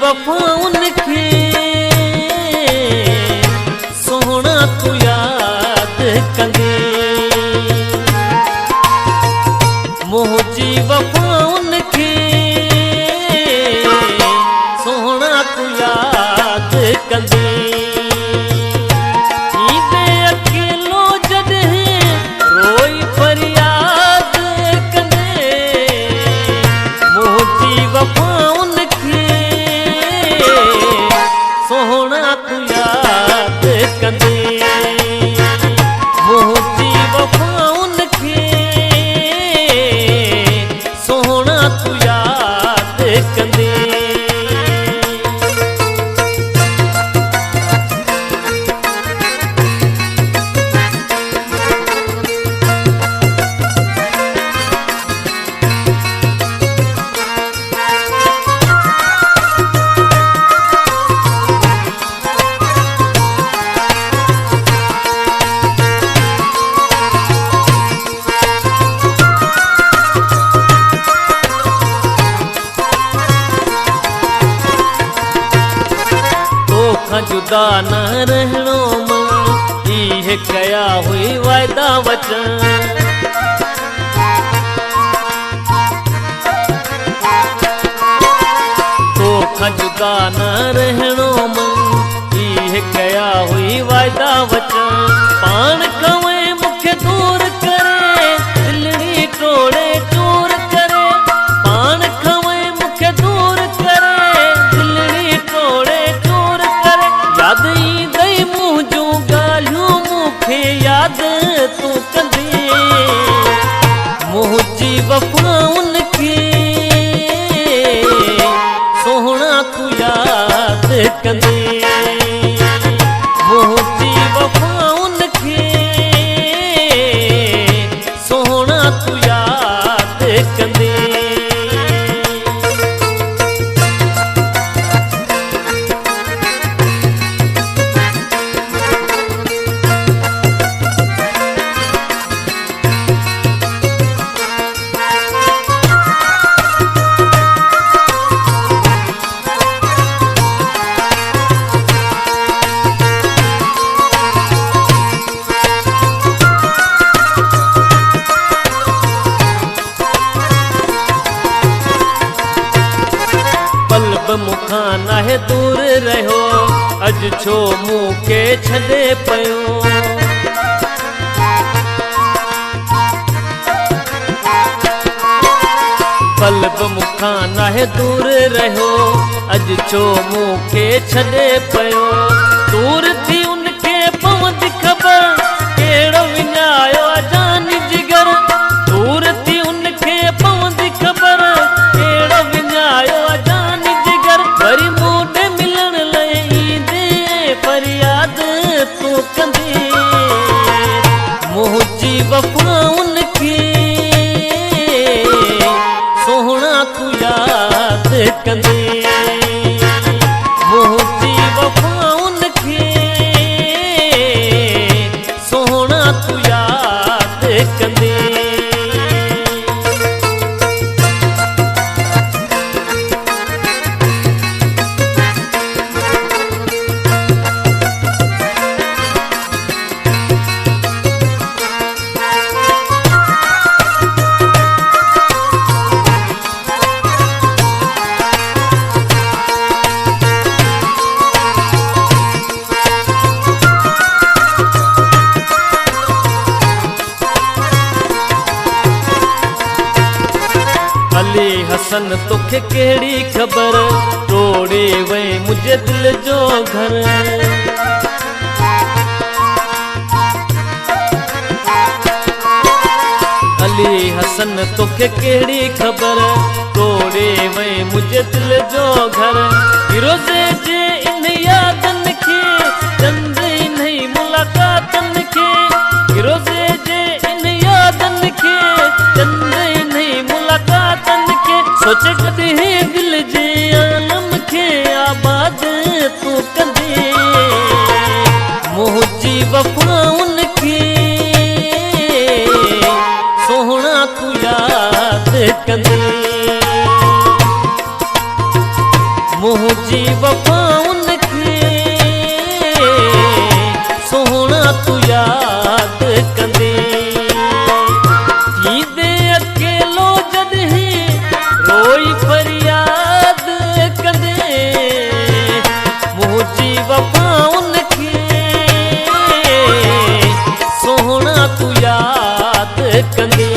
वफ़ाउन खे सोहणा तू यादि कंदे, मुंहिंजी वफ़ाउन खे सोहणा तू यादि कंदे। अकेलो जॾहिं रोई फरियाद कंदे, मुंहिंजी वफ़ाउन खे सोहणा तू यादि कंदे, मुंहिंजी वफ़ाउन खे सोहणा तू यादि कंदे। जुदा न रहणो मन, इहे कया हुई वायदा वचन। तोखां जुदा न रहणो मन, इहे कया हुई वायदा वचन। पाण खवे मूंखे दूर करे, दिलड़ी टोड़े चूर करे। पाण खवे मूंखे दूर करे, दिलड़ी टोड़े चूर करे। याद ईंदई मुंहिंजूं ॻाल्हियूं मूंखे यादि तूं कंदे, मुंहिंजी वफ़ाउन खे सोहणा तू यादि कंदे, मुंहिंजी वफ़ाउन खे सोहणा तू यादि कंदे। मुखां नाहे दूर रहियो, अॼु छो मूंखे छॾे पियो। पल बि मुखां नाहे दूर रहियो, अॼु छो मूंखे छॾे पियो। दूर थी उनखे पवंदी ख़बर, कहिड़ो विञायो जानी जिगर। दूर थी उनखे पवंदी ख़बर, कहिड़ो विञायो जानी जिगर। वरी मूं मिलण लाइ ईंदे फरियाद तूं कंदे, मुंहिंजी वफ़ाउन खे सोहणा तू यादि कंदे, मुंहिंजी वफ़ाउन खे सोहणा तू यादि कंदे। अली हसन तोखे कहिड़ी ख़बर, तोड़े वई मुंहिंजे दिल जो घर। अली हसन तोखे कहिड़ी ख़बर, तोड़े वई मुंहिंजे दिल जो घर। फिरोज़े जे इन यादनि खे, चंद इन्ही मुलाक़ातनि खे। फिरोज़े जे इन यादनि खे, चंद इन्ही मुलाक़ातनि खे। सोचे कॾहिं दिल जे आलम खे आबाद तूं कंदे, मुंहिंजी वफ़ाउन खे सोहणा तू यादि कंदे, मुंहिंजी मुझी वफ़ाउन खे सोहणा तू याद कंदे थींदे अकेलो जॾहिं रोई फरियाद कंदे मुझी वफ़ाउन खे सोहणा तू याद कंदे